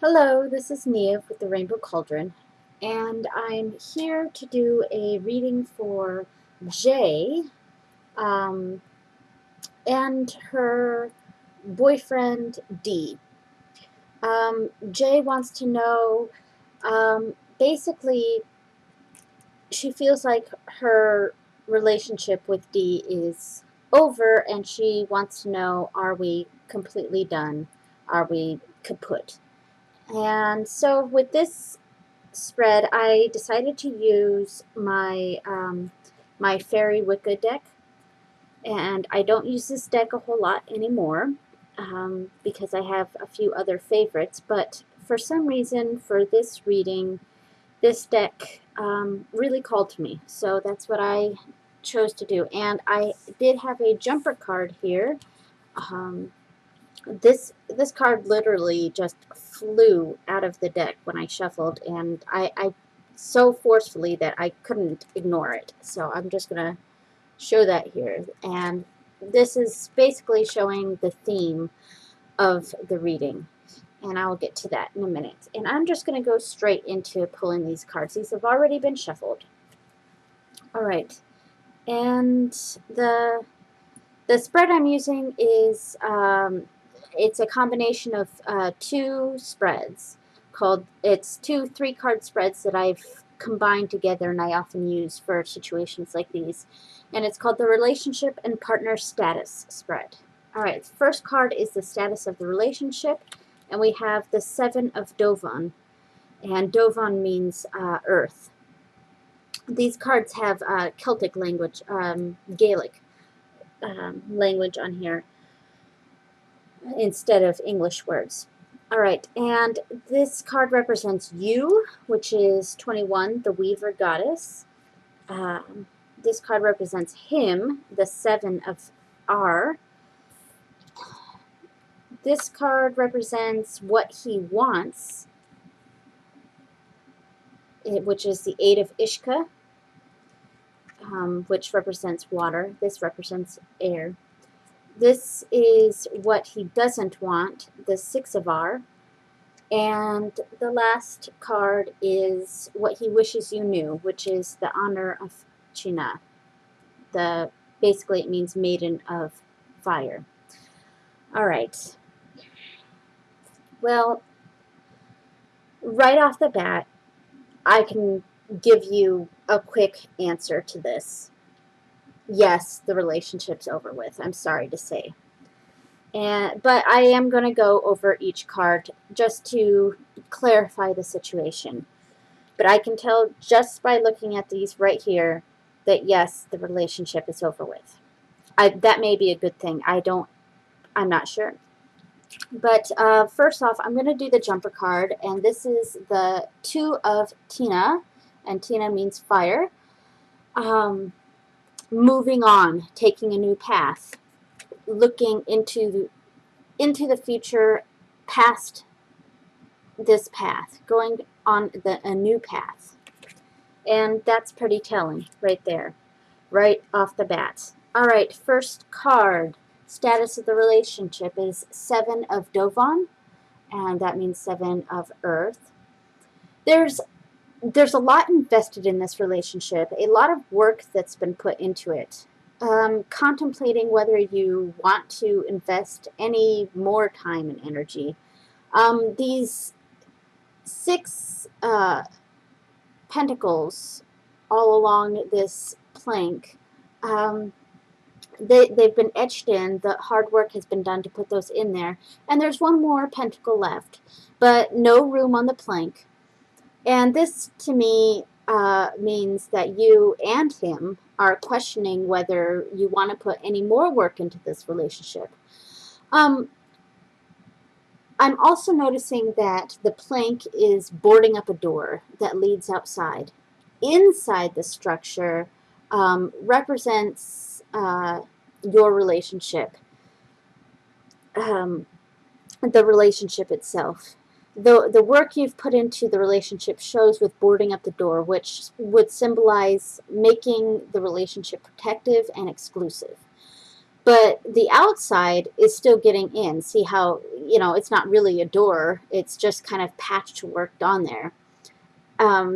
Hello, this is Nia with the Rainbow Cauldron, and I'm here to do a reading for Jay um, and her boyfriend D. Jay wants to know, basically, she feels like her relationship with D is over, and she wants to know, are we completely done? Are we kaput? And so with this spread, I decided to use my Faery Wicca deck, and I don't use this deck a whole lot anymore because I have a few other favorites. But for some reason, for this reading, this deck really called to me, so that's what I chose to do. And I did have a jumper card here. Um, this card literally just flew out of the deck when I shuffled, and I so forcefully that I couldn't ignore it. So I'm just gonna show that here, and this is basically showing the theme of the reading, and I'll get to that in a minute. And I'm just gonna go straight into pulling these cards. These have already been shuffled. All right, and the spread I'm using is it's a combination of two spreads it's two 3-card spreads that I've combined together, and I often use for situations like these. And it's called the Relationship and Partner Status spread. All right, first card is the status of the relationship, and we have the 7 of Dovon, and Dovon means earth. These cards have Celtic language, Gaelic language on here instead of English words. All right, and this card represents you, which is 21, the Weaver Goddess. This card represents him, the 7 of R. This card represents what he wants, which is the 8 of Ishka, which represents water. This represents air. This is what he doesn't want, the 6 of R. And the last card is what he wishes you knew, which is the Honor of China. Basically, it means Maiden of Fire. All right. Well, right off the bat, I can give you a quick answer to this. Yes, the relationship's over with. I'm sorry to say. But I am going to go over each card just to clarify the situation. But I can tell just by looking at these right here that yes, the relationship is over with. That may be a good thing. I'm not sure. But first off, I'm going to do the jumper card, and this is the 2 of Tina, and Tina means fire. Moving on, taking a new path, looking into the future, past this path, going on a new path. And that's pretty telling right there, right off the bat. All right, first card, status of the relationship is 7 of Dovon, and that means 7 of Earth. There's a lot invested in this relationship, a lot of work that's been put into it. Contemplating whether you want to invest any more time and energy. These 6 pentacles all along this plank, they've been etched in. The hard work has been done to put those in there. And there's one more pentacle left, but no room on the plank. And this, to me, means that you and him are questioning whether you want to put any more work into this relationship. I'm also noticing that the plank is boarding up a door that leads outside. Inside the structure represents your relationship, the relationship itself. The work you've put into the relationship shows with boarding up the door, which would symbolize making the relationship protective and exclusive. But the outside is still getting in. See how it's not really a door. It's just kind of patchworked on there.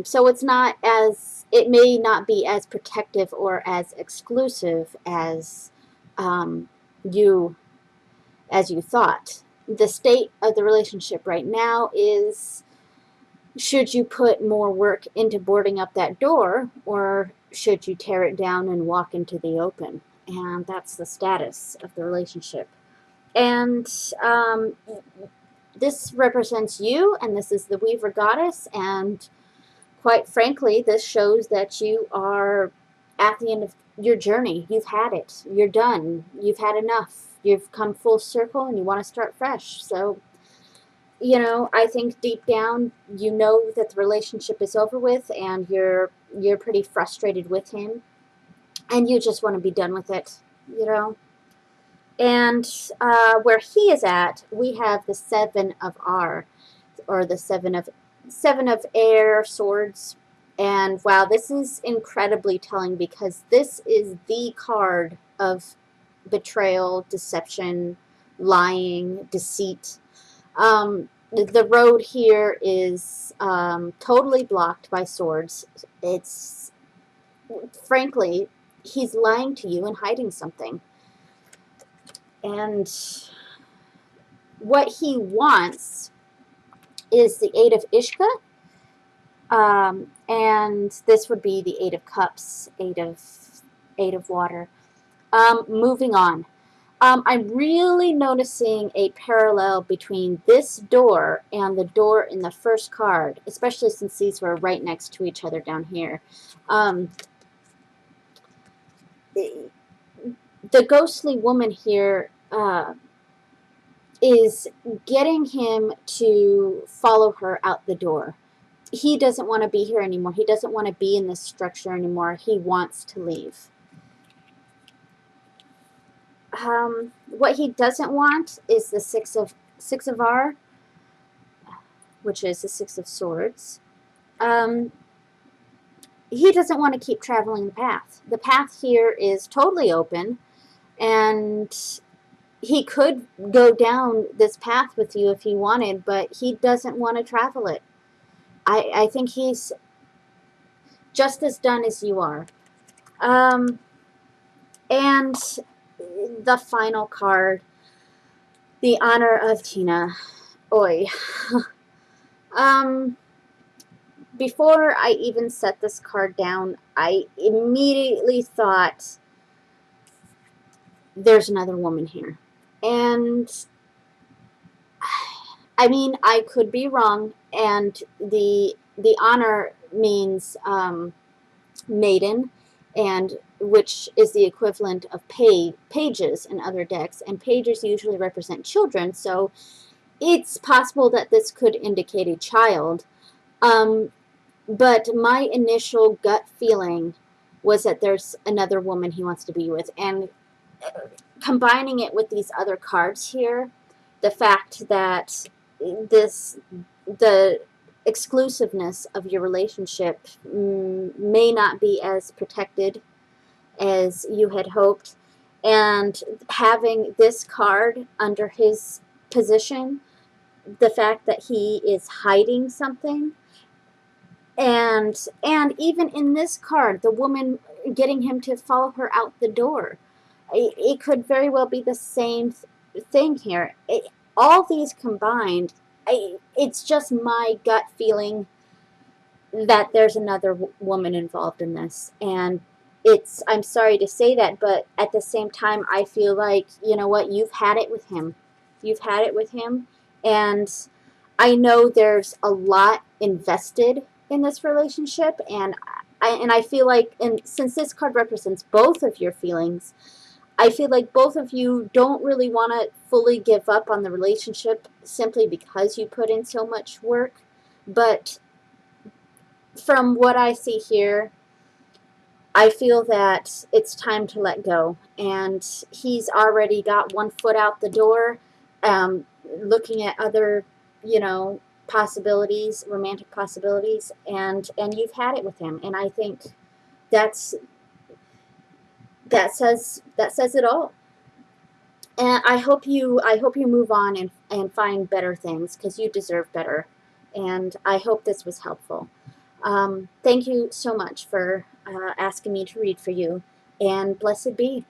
So it may not be as protective or as exclusive um, you as you thought. The state of the relationship right now is, should you put more work into boarding up that door, or should you tear it down and walk into the open? And that's the status of the relationship. And this represents you, and this is the Weaver Goddess, and quite frankly, this shows that you are at the end of your journey. You've had it. You're done. You've had enough. You've come full circle and you want to start fresh. So, I think deep down, that the relationship is over with, and you're pretty frustrated with him, and you just want to be done with it, And where he is at, we have the 7 of R, or the 7 of air swords. And wow, this is incredibly telling, because this is the card of betrayal, deception, lying, deceit. The road here is totally blocked by swords. It's, frankly, he's lying to you and hiding something. And what he wants is the 8 of Ishka, and this would be the 8 of Cups, 8 of water. Moving on. I'm really noticing a parallel between this door and the door in the first card, especially since these were right next to each other down here. The ghostly woman here is getting him to follow her out the door. He doesn't want to be here anymore. He doesn't want to be in this structure anymore. He wants to leave. What he doesn't want is the 6 of R, which is the 6 of Swords. He doesn't want to keep traveling the path. The path here is totally open, and he could go down this path with you if he wanted, but he doesn't want to travel it. I think he's just as done as you are. And the final card, the Honor of Tina. Oi. Before I even set this card down, I immediately thought, there's another woman here. And I mean, I could be wrong, and the honor means maiden, and which is the equivalent of pages in other decks, and pages usually represent children, so it's possible that this could indicate a child. But my initial gut feeling was that there's another woman he wants to be with, and combining it with these other cards here, the fact that the exclusiveness of your relationship may not be as protected as you had hoped, and having this card under his position, the fact that he is hiding something, and even in this card, the woman getting him to follow her out the door, it could very well be the same thing here. All these combined, it's just my gut feeling that there's another woman involved in this. And I'm sorry to say that, but at the same time, I feel like, you know what, you've had it with him. You've had it with him. And I know there's a lot invested in this relationship. And I feel like, and since this card represents both of your feelings, I feel like both of you don't really want to fully give up on the relationship simply because you put in so much work. But from what I see here, I feel that it's time to let go. And he's already got one foot out the door, looking at other, possibilities, romantic possibilities, and you've had it with him. And I think that says it all. And I hope you move on and find better things, because you deserve better. And I hope this was helpful. Thank you so much for asking me to read for you, and blessed be.